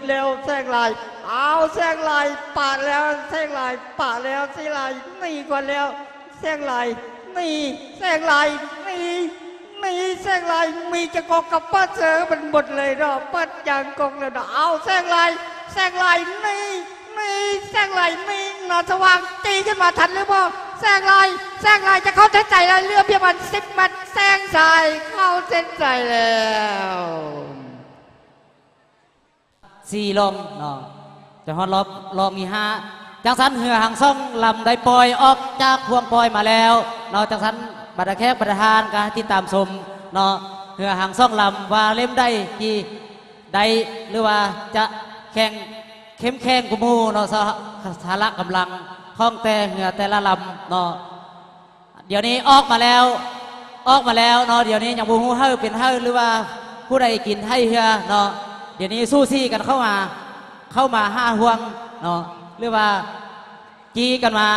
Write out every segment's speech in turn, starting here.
แล้วแซงลายเอาแซงลายปาดแล้วแซงลายปาดแล้วแซงลายนี่ก่อนแล้วแซงลายนี่แซงลายนี่แซงลายมีจะกอกกับป้าเจอมันหมดเลยเนาะป้ายางกองเลยเนาะเอาแซงลายนี่แซงลายนี่นอนสว่างตีขึ้นมาทันหรือเปล่าแซงลายจะเข้าเส้นใจแล้วเรือเพียงมัน10 มัดแซงใจเข้าเส้นใจแล้ว4 ลมเนาะจะฮอดรอบมี5จังสันเหือหางซ่องลำได้ปล่อยออกจากพวงปล่อยมาแล้วเนาะจังสันบัตรแขกประธานการที่ตามชมเนาะเหือหางซ่องลำว่าเล่มได้กี่ได้หรือว่าจะแข่งเข้มแข็งกุมูเนาะสาระกำลังคล่องแต่เหือแต่ละลำเนาะเดี๋ยวนี้ออกมาแล้วเนาะเดี๋ยวนี้ยังบูฮู้เฮาเป็นเฮาหรือว่าผู้ใดกินให้เหือเนาะเดี๋ยวนี้สู้ซี่กันเข้ามา5 ห่วงเนาะหรือว่าจีกันมา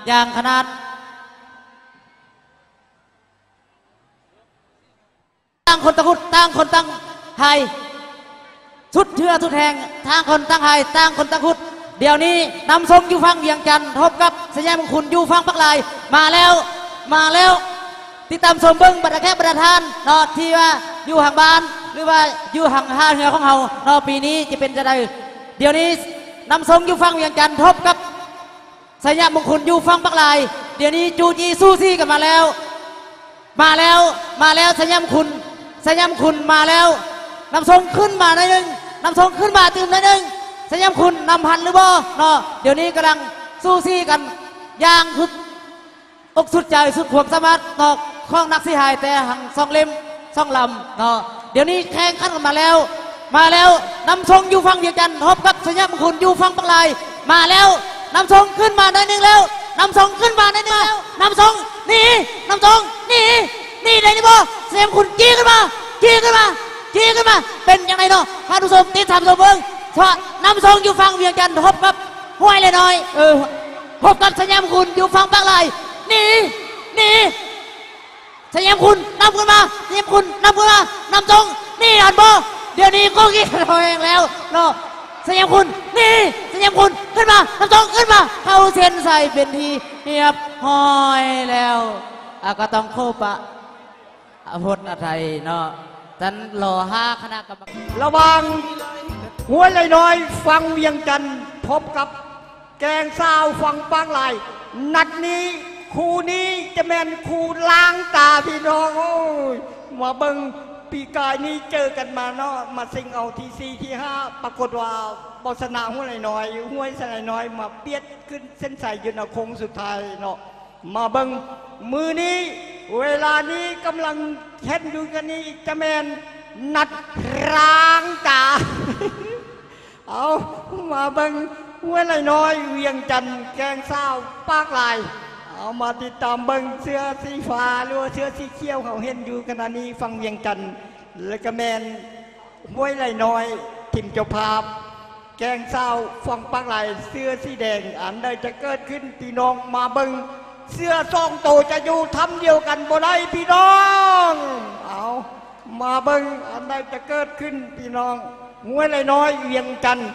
อย่างขนาดตั้งคนตั้งคุดตั้งคนตั้งไทยชุดเทือทุดแทงทางคนตั้งไทยตั้งคนตั้งคุดเดี๋ยวนี้นำทรงอยู่ฟังเวียงจันทร์ทบกับสยามมงคลอยู่ฟังปักลายมาแล้วติดตามชมเบิ้งบัตรแค่ประธานเนาะที่ว่าอยู่ห่างบ้านหรือว่าอยู่ห่างเหนือของเฮาเนาะปีนี้จะเป็นจะได้เดี๋ยวนี้นำทรงอยู่ฟังเวียงจันทร์ทบกับสยามมงคลอยู่ฟังปักลายเดี๋ยวนี้จูจีสู้ซี่กันมาแล้วสยามคุณมาแล้วนำทรงขึ้นมาหน่อยนึงนำทรงขึ้นมาตื่นหน่อยนึงสยามคุณนำพันหรือบ่เนาะเดี๋ยวนี้กำลังสู้ซี่กันอย่างสุดอกสุดใจสุดขวบสมัติเนาะข้องนักสิหายแต่หัง2 เล่ม2 ลำเนาะเดี๋ยวนี้แข่งขันกันมาแล้วนำทรงอยู่ฟังเวียงจันทร์ทบกับสยามมงคลอยู่ฟังปักลายมาแล้วนำทรงขึ้นมาหน่อยนึงแล้วนำทรงขึ้นมาหน่อยนึงแล้วนำทรงนี่นำทรงนี่ได้นี่บ่สยามมงคลจี้ขึ้นมาเป็นยังไงเนาะท่านผู้ชมติดตามชมเบิ่งเพราะนำทรงอยู่ฟังเวียงจันทร์ทบกับห้วยเลยน้อยพบกับสยามคุณอยู่ฟังปักลายนี่สยามคุณนำขึ้นมานำทรงนี่อันบ่เดี๋ยวนี้ก็กี่เราเองแล้วเนาะสยามคุณขึ้นมานำทรงขึ้นมาเข้าเส้นใส่เป็นทีเรียบห้อยแล้วก็ต้องโคปะพจน์อะไรเนาะท่านรอ5 คณะกรรมการระวังหัวไหลน้อยฟังเวียงจันทร์พบกับแกงซาวฟังปักลายนัดนี้คู่นี้จะแม่นคู่ล้างตาพี่น้องโอ้ยมาเบิงปีกายนี้เจอกันมาเนาะมาสิงเอาที่4 ที่ 5ปรากฏว่าบอสนาหัวไหลน้อยมาเปียดขึ้นเส้นใส่ยืนเอาโค้งสุดท้ายเนาะมาเบิงมือนี้เวลานี้กำลังเห็นอยู่กันนี้จะแม่นนัดล้างตา เอามาเบิงหัวไหลน้อยเวียงจันทร์แกงซาวปักลายเอามาติดตามเบิงเสื้อสีฟ้าหรือว่าเสื้อสีเขียวเขาเห็นอยู่ขณะนี้ฟังเวียงจันทร์และก็แมนห้วยไหลน้อยทีมเจ้าภาพแกงซาวฟังปักลายเสื้อสีแดงอันใดจะเกิดขึ้นพี่น้องมาเบิงเสื้อ2 โตจะอยู่ทำเดียวกันบ่ได้พี่น้องเอามาเบิงอันใดจะเกิดขึ้นพี่น้องห้วยไหลน้อยเวียงจันทร์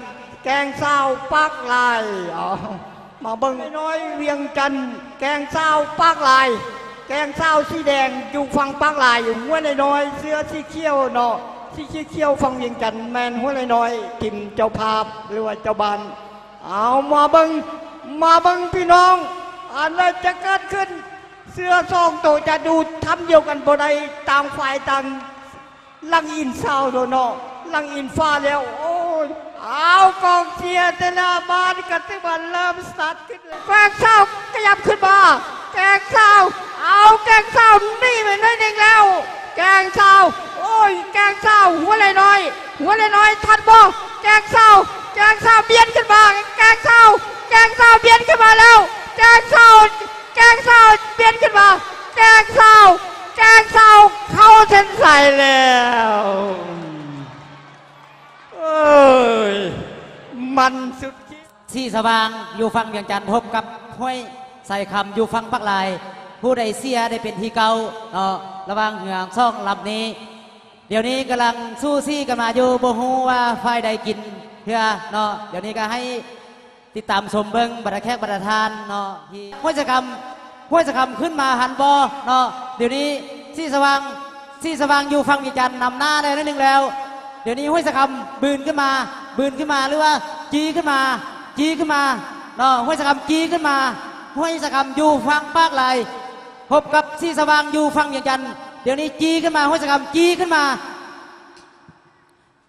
แกงซาวปักลายเอามาเบิ้งน้อยเวียงจันทร์แกงซาวปักลายแกงซาวสีแดงอยู่ฟังปักลายอยู่หัวน้อยเสื้อสีเขียวเนาะสีเขียวฟังเวียงจันทร์แมนหัวน้อยทีมเจ้าภาพหรือว่าเจ้าบ้านเอามาเบิ้งพี่น้องอันนั้นจะเกิดขึ้นเสื้อ2 โตจะดูทำเดียวกันบ่ได้ต่างฝ่ายต่างลังอินเศร้าเนาะลังอินฟ้าแล้วโอ้ยเอากองเชียร์แต่ละบ้านกันที่มันเริ่มสตาร์ทขึ้นเลยแกงเศร้าขยับขึ้นมาแกงเศร้าเอาแกงเศร้านี่ไปนั่นเองแล้วแกงเศร้าโอ้ยแกงเศร้าหัวไหลน้อยทันบ่แกงเศร้าเบียดขึ้นมาแกงเศร้าเบียดขึ้นมาแล้วแกงเศร้าเบียดขึ้นมาแกงเศร้าเข้าเส้นใส่แล้วมันสุดที่สว่างอยู่ฟังเวียงจันทร์ทบกับห้วยใส่คำอยู่ฟังปักลายผู้ใดเสียได้เป็นที่เก่าเนาะระวังเหงือก2 ลำนี้เดี๋ยวนี้กำลังสู้ซี่กันมาอยู่บ่ฮู้ว่าฝ่ายใดกิน พื่อเนาะเดี๋ยวนี้ก็ให้ติดตามชมเบิ้งบัตรแขกบัตรทานเนาะที่ห้วยสะคำขึ้นมาหันบอเนาะเดี๋ยวนี้สีสว่างอยู่ฟังมีกันนำหน้าได้นิดนึงแล้วเดี๋ยวนี้ห้วยสะคำบืนขึ้นมาหรือว่าจีขึ้นมาเนาะห้วยสะคำจีขึ้นมาห้วยสะคำอยู่ฟังปากไหลพบกับสีสว่างอยู่ฟังมีกันเดี๋ยวนี้จีขึ้นมาห้วยสะคำจีขึ้นมา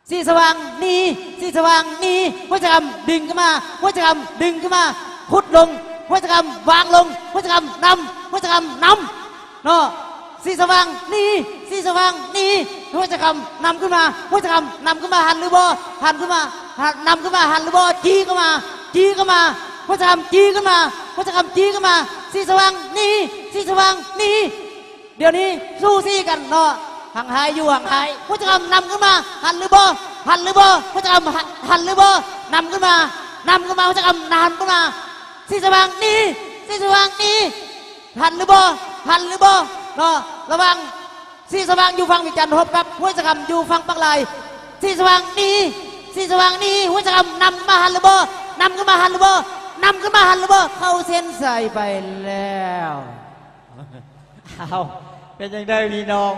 สีสว่างนี่ห้วยสะคำดึงขึ้นมาห้วยสะคำดึงขึ้นมาพุดลงห้วยสะคำวางลงห้วยสะคำนำห้วยสะคำนำเนาะสีสว่างนี่ห้วยสะคำนำขึ้นมาห้วยสะคำนำขึ้นมาหันหรือบ่หันขึ้นมานำขึ้นมาหันหรือบ่จี้เข้ามาห้วยสะคำจี้ขึ้นมาห้วยสะคำจี้ขึ้นมาสีสว่างนี่เดี๋ยวนี้สู้ซี่กันเนาะห่างหายอยู่ห่างหายห้วยสะคำนำขึ้นมาหันหรือบ่ห้วยสะคำหันหรือบ่นำขึ้นมาห้วยสะคำนำขึ้นมาสีสว่างนี่หันหรือบ่เนาะระวังสีสว่างอยู่ฝั่งวิจันทร์พบกับห้วยสะคำอยู่ฝั่งปักลายสีสว่างนี่ห้วยสะคำนำมาหันหรือบ่นำขึ้นมาหันหรือบ่เข้าเส้นใส่ไปแล้วเอาเป็นยังไงพี่น้อง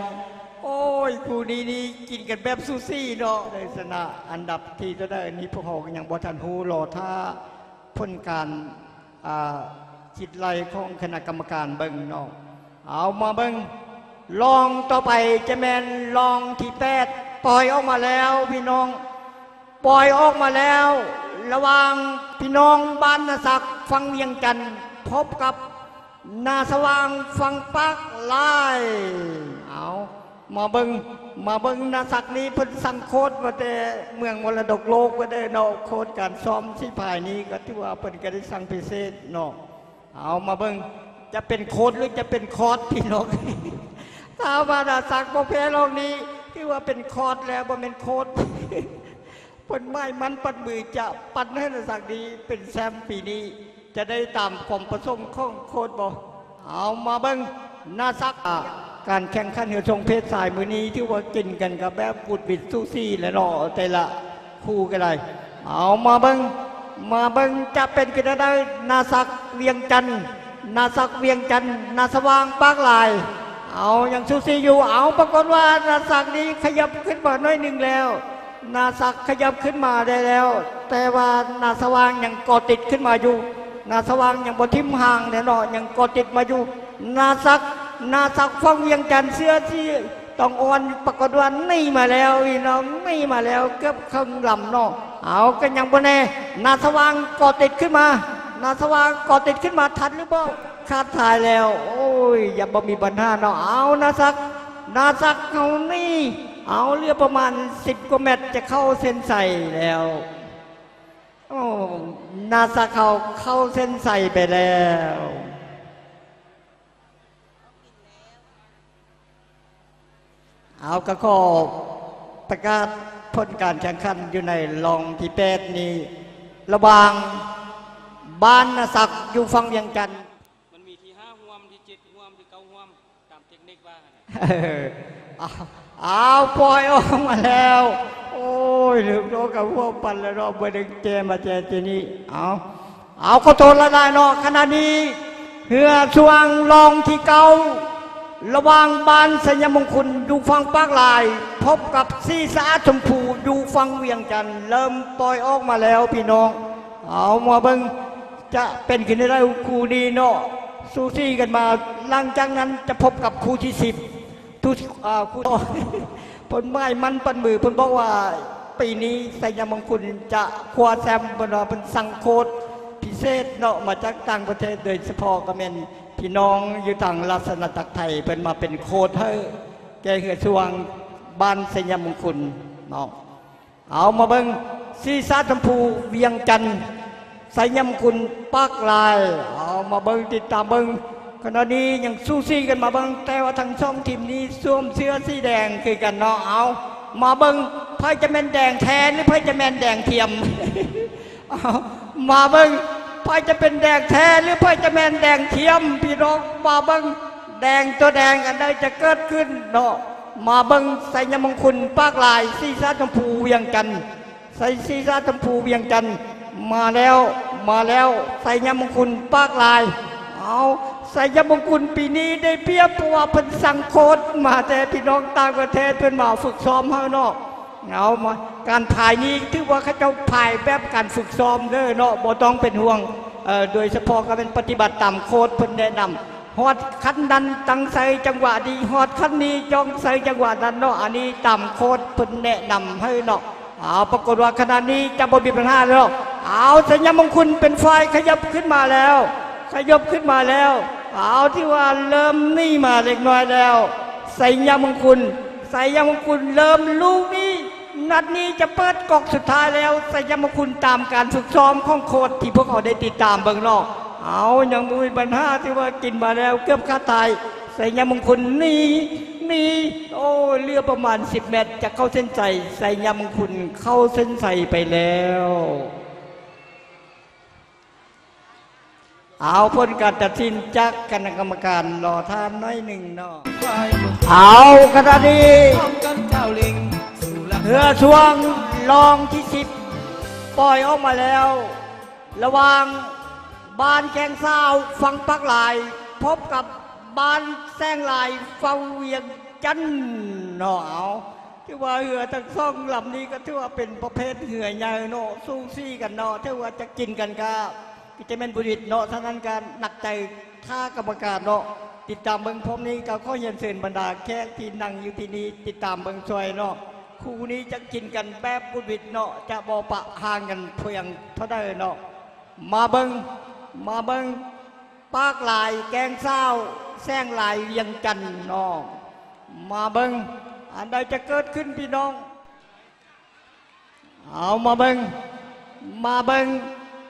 โอ้ยคู่นี้นี่กินกันแบบซูซี่เนาะในชนะอันดับที่จะได้นี้พวกเขายังบ่ทันฮู้รอถ้าพ้นการจิตไล่ของคณะกรรมการเบิ่งเนาะเอามาเบิ่งลองต่อไปจะแมนลองที่8ปล่อยออกมาแล้วพี่น้องปล่อยออกมาแล้วระหว่างพี่น้องบ้านนาศักฟังเวียงจันทร์พบกับนาสว่างฟังปักลายเอามาเบิ่งนาศักนี้เพิ่นสั่งโค้ดว่าแต่เมืองมรดกโลกว่าได้เนาะโค้ดการซ้อมที่ภายนี้ก็ที่ว่าเพิ่นก็ได้สั่งพิเศษเนาะเอามาเบิ่งจะเป็นโค้ดหรือจะเป็นคอร์สพี่น้องถ้าว่านาศักบ่แพ้รอบนี้ที่ว่าเป็นคอร์สแล้วบ่เป็นโค้ดเพิ่นไม้มันปัดมือจะปัดให้นาศักนี้เป็นแชมป์ปีนี้จะได้ตามความประสงค์ของโค้ดบ่เอามาเบิ่งนาศักการแข่งขันเรือทรงเพชรสายมือนี้ที่ว่ากินกันกับแบบปุดบิดสู้ซี่และเนาะแต่ละคู่กันเลยเอามาเบิ่งจะเป็นกันได้นาศักเวียงจันทร์นาสว่างปากลายเอาอย่างซูซี่อยู่เอาปรากฏว่านาศักนี้ขยับขึ้นมาน้อยหนึ่งแล้วนาศักขยับขึ้นมาได้แล้วแต่ว่านาสว่างยังกอติดขึ้นมาอยู่นาสว่างยังบนทิมห่างเนี่ยเนาะยังกอติดมาอยู่นาศักฟังเวียงจันทร์เสื้อที่ต้องอ่อนปรากฏว่านี่มาแล้วพี่น้องนี่มาแล้วเกือบครึ่งลำเนาะเอากันยังบนแน่นาสว่างกอติดขึ้นมาทันหรือเปล่าคาดถ่ายแล้วโอ้ยอย่าบ่มีปัญหาเนาะเอานาศักเอานี่เอาเรือประมาณ10กว่าเมตรจะเข้าเส้นใส่แล้วโอ้นาศักเข้าเส้นใส่ไปแล้วเอาก็ขอประกาศผลการแข่งขันอยู่ในรองที่8นี้ระหว่างบ้านนาศักอยู่ฝั่งเวียงจันทร์มันมีที่5ห่วมที่7ห่วมที่9ห่วมตามเทคนิคว่าเอาปล่อยออกมาแล้วโอ้ยลืมโลกกับพวกปั่นแล้วเราไปดึงเจมาเจทีนี้เอาขอโทษละได้เนาะขณะนี้เรือช่วงรองที่9ระหว่างบ้านสัญญมงคลอยู่ฝั่งปากลายพบกับซีสาชมพูอยู่ฝั่งเวียงจันทร์เริ่มปล่อยออกมาแล้วพี่น้องเอามาเบิ่งจะเป็นขึ้นได้คู่นี้เนาะสู้ซี่กันมาหลังจากนั้นจะพบกับคู่ที่10คู่ผลไม้มันปันมือผลบอกว่าปีนี้สัญญมงคลจะคว้าแชมป์เป็นสั่งโค้ดพิเศษเนาะมาจากต่างประเทศโดยเฉพาะก็เป็นพี่น้องอยู่ต่างราชนาจักรไทยเป็นมาเป็นโค้ดให้แกเหือช่วงบ้านสัญญมงคลเนาะเอามาเบิ่งซีซ่าชมพูเวียงจันทร์สัญญมงคลปากลายเอามาเบิ่งติดตามเบิ่งขณะนี้ยังสู้ซี่กันมาเบิ่งแต่ว่าทั้งสองทีมนี้สวมเสื้อสีแดงคือกันเนาะเอามาเบิ่งไพ่จะแม่นแดงแทนหรือไพ่จะแม่นแดงเทียมมาเบิ่งไพ่จะเป็นแดงแท้หรือไพ่จะแม่นแดงเทียมพี่น้องมาเบิ่งแดงตัวแดงอันใดจะเกิดขึ้นเนาะมาเบิ่งสัญญมงคลปากลายซีซ่าชมพูเวียงจันทร์ ส่ศีรษะชมพูเวียงจันทร์มาแล้วใส่ยามงคลปากลายเอาใส่ยามงคลปีนี้ได้เปรียบเพราะว่าเพิ่นสั่งโค้ดมาแต่พี่น้องต่างประเทศเพิ่นมาฝึกซ้อมเฮาเนาะเอามาการถ่ายนี้ถือว่าเขาเจ้าถ่ายแบบการฝึกซ้อมเด้อเนาะบ่ต้องเป็นห่วงโดยเฉพาะก็เป็นปฏิบัติตามโค้ดเพิ่นแนะนำฮอดคันนั้นตั้งใส่จังหวะดีฮอดคันนี้จ้องใส่จังหวะนั้นเนาะอันนี้ตามโค้ดเพิ่นแนะนำให้เนาะเอาปรากฏว่าขณะนี้จะบ่มีปัญหาแล้วเอาสัญญามงคลเป็นไฟขยับขึ้นมาแล้วเอาที่ว่าเริ่มนี่มาเล็กน้อยแล้วสัญญามงคลเริ่มลูกนี้นัดนี้จะเปิดกอกสุดท้ายแล้วสัญญามงคลตามการฝึกซ้อมของโค้ชที่พวกเขาได้ติดตามเบื้องนอกเอายังมีปัญหาที่ว่ากินมาแล้วเกือบขาดตายสัญญามงคลนี่โอ้เรือประมาณ10 เมตรจะเข้าเส้นใจสัญญามงคลเข้าเส้นใจไปแล้วเอาผลการตัดสินจากคณะกรรมการรอท่านน้อยหนึ่งเนาะเอาขณะนี้เรือช่วงรองที่10ปล่อยออกมาแล้วระหว่างบ้านแกงซาวฟังปักหลายพบกับบ้านแซงลายฟังเวียงจันทน์เนาะเอาที่ว่าเรือทั้งสองลำนี้ก็ถือว่าเป็นประเภทเหื่อใหญ่เนาะสู้ซี่กันเนาะที่ว่าจะกินกันก็กิจเมนบุริษเนาะทั้งนั้นการหนักใจท่ากรรมการเนาะติดตามเบิ้งพร้อมนี้ก็ข้อเย็นเชิญบรรดาแขกที่นั่งอยู่ที่นี้ติดตามเบิ้งช่วยเนาะคู่นี้จะกินกันแบบบุริษเนาะจะบอปะห่างกันเพียงเท่าใดเนาะมาเบิ้งปากลายแกงเศร้าแซงลายเวียงจันทน์เนาะมาเบิ้งอันใดจะเกิดขึ้นพี่น้องเอามาเบิ้ง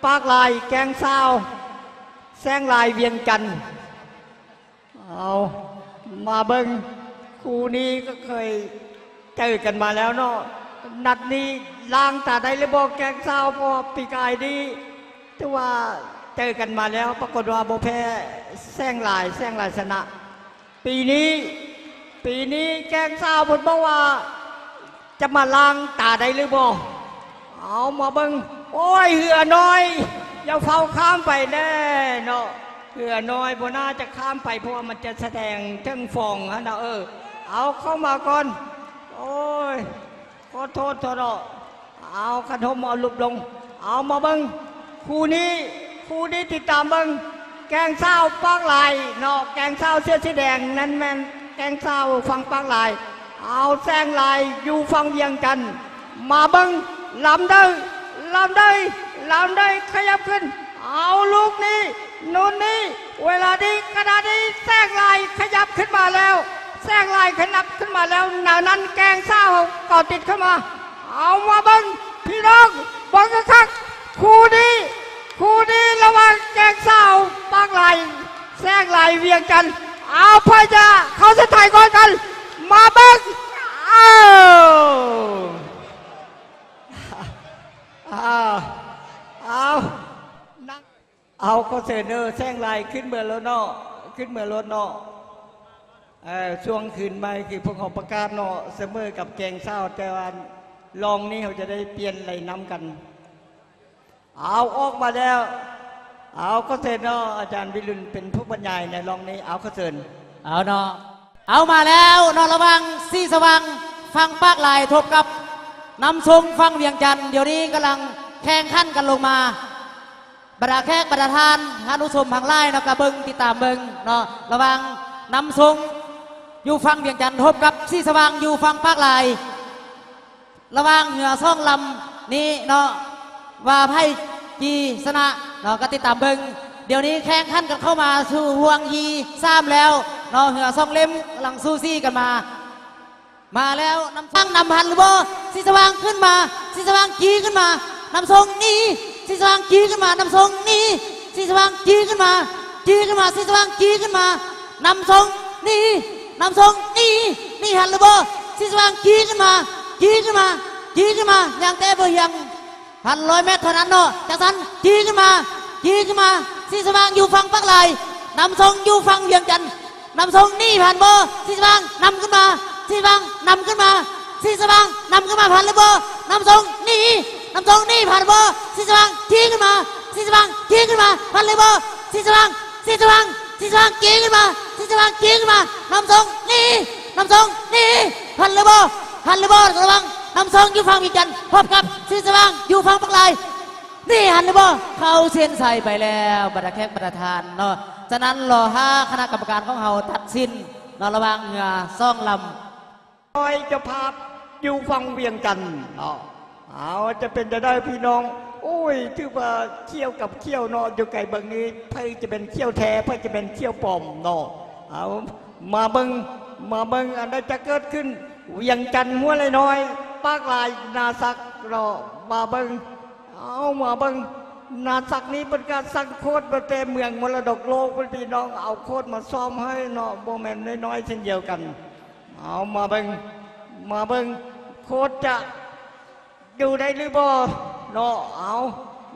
ปากลายแกงเศร้าแซงลายเวียงจันทน์เอามาเบิ้งคู่นี้ก็เคยเจอกันมาแล้วเนาะนัดนี้ล้างตาได้เลยบอกแกงเศร้าพอปีกายดีแต่ว่าเจอกันมาแล้วปรากฏว่าโบแพ้แซงลายชนะปีนี้แกงเศร้าพูดบอกว่าจะมาล้างตาได้หรือบ่เอามาเบิ้งโอ้ยเหือน้อยอย่าเฝ้าข้ามไปแน่เนาะเหือน้อยบ่น่าจะข้ามไปเพราะว่ามันจะแสดงเทิงฟองฮะนะเอาเข้ามาก่อนโอ้ยขอโทษเถอะเนาะเอาขนมเอาลุบลงเอามาเบิ้งคู่นี้ติดตามเบิ้งแกงเศร้าปากลายเนาะแกงเศร้าเสื้อสีแดงนั่นแม่นแกงเศร้าฟังปากลายเอาแซงลายอยู่ฟังเวียงจันทน์มาเบิ้งลำได้ขยับขึ้นเอาลูกนี้นู่นนี่เวลานี้ขณะนี้แซงลายขยับขึ้นมาแล้วหนานั้นแกงเศร้าก็ติดเข้ามาเอามาเบิ้งพี่น้องบังคักคู่นี้ระหว่างแกงเศร้าปากลายแซงลายเวียงจันทน์เอาพอจะเข้าเส้นชัยก่อนกันมาเบิ้งเอาก็เสนอแซงลายขึ้นเมื่อรถเนาะช่วงคืนมาคือพวกเขาประกาศเนาะเสมอกับแกงเศร้าแต่ว่าลองนี้เขาจะได้เปลี่ยนไหลน้ำกันเอาออกมาแล้วเอาก็เสนเนาะอาจารย์วิรุณเป็นผู้บรรยายในลองนี้เอาก็เสนเอาเนาะเอามาแล้วนอนระวังสีสว่างฟังปากลายทบกับนำทรงฟังเวียงจันทน์เดี๋ยวนี้กำลังแข่งขันกันลงมาบรรดาแขกบรรดาทานฮานุชมทางไล่นะกระเบิงติดตามเบิงเนาะระวังนำทรงอยู่ฟังเวียงจันทน์ทบกับสีสว่างอยู่ฟังปากลายระวังเหงื่อซ่องลำนี้เนาะว่าไพ่จีสนะเนาะก็ติดตามเบิงเดี๋ยวนี้แข่งขันกันเข้ามาสู่ห่วงยีซ้ำแล้วเนาะเหงื่อซ่องเล่มกำลังสู้ซี่กันมาแล้วนำตั้งนำพันหรือบ่สีสว่างขึ้นมาสีสว่างจีขึ้นมานำทรงนี่สีสว่างจีขึ้นมานำทรงนี่สีสว่างจีขึ้นมาสีสว่างจีขึ้นมานำทรงนี่นี่หันหรือบ่สีสว่างจีขึ้นมาอย่างแต่บ่ยัง1,000 เมตรเท่านั้นเนาะจากนั้นจีขึ้นมาสีสว่างอยู่ฝั่งปากลายนำทรงอยู่ฝั่งเวียงจันทน์นำทรงนี่ผ่านบ่สีสว่างนำขึ้นมาสีสว่างนำขึ้นมาผ่านเลยบ่นำทรงนี่ น้ำทรงนี่ผ่านบ่สีสว่างทิ้งขึ้นมาสีสว่างทิ้งขึ้นมาผ่านเลยบ่สีสว่างสีสว่างสีสว่างทิ้งขึ้นมาสีสว่างทิ้งขึ้นมาน้ำทรงนี่น้ำทรงนี่ผ่านเลยบ่ผ่านเลยบ่ระวังน้ำทรงอยู่ฝั่งมีกันพบกับสีสว่างอยู่ฝั่งปักลายนี่หันเลยบ่เข้าเส้นใส่ไปแล้วบรรดาแขกบรรดาทานเนาะฉะนั้นรอห้าคณะกรรมการของเราตัดสินนระหว่างเหงือซ่องลำ น้อยเจะพาพอยู่ฟังเวียงจันทน์เอาจะเป็นจะได้พี่น้องโอ้ยถือว่าเขี้ยวกับเขี้ยวเนาะอยู่ไก่เบิงนี้ไพ่จะเป็นเขี้ยวแท้ไพ่จะเป็นเขี้ยวปลอมเนาะเอามาเบิงอันใดจะเกิดขึ้นเวียงจันทน์หัวเลยน้อยปากลายนาซักรอมาเบิงเอามาเบิงนาซักนี้เป็นการสั่งโคตรประเทศเมืองมรดกโลกเป็นพี่น้องเอาโคตรมาซ้อมให้เนาะโบแมนน้อยๆเช่นเดียวกันเอามาเบิงโคตรจะอยู่ได้หรือบ่เนาะเอา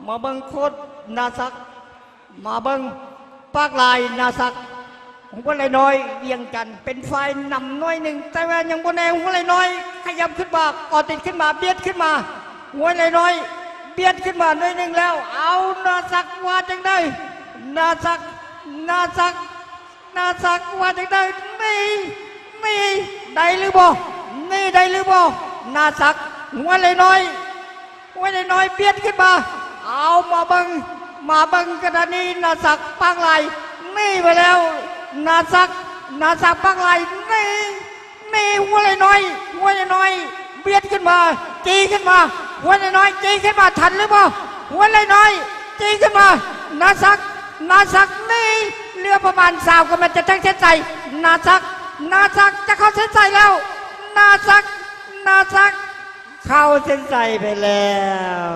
มาเบิงโคตรนาซักมาเบิงปากลายนาซักหัวไหลน้อยเวียงจันทน์เป็นไฟนำน้อยหนึ่งแต่ว่ายังบนแนวหัวไหลน้อยขยับขึ้นมาก่อติดขึ้นมาเบียดขึ้นมาหัวไหลน้อยเบียดขึ้นมาหน่อยหนึ่งแล้วเอานาซักว่าจังได้นาซักว่าจังได้นี่ได้หรือบ่นี่ได้หรือบ่นาซักหัวไหลน้อยเบียดขึ้นมาเอามาเบิงกระดานนี้นาซักปังไหลนี่ไปแล้วนาซักปังไหลนี่หัวไหลน้อยเบียดขึ้นมาจีขึ้นมาหัวไหลน้อยจีขึ้นมาทันหรือบ่หัวไหลน้อยจีขึ้นมานาซักนี่เรือประมาณสาวก็มันจะทั้งเส้นใจนาซักจะเข้าเส้นใจแล้วนาซักเข้าเส้นใจไปแล้ว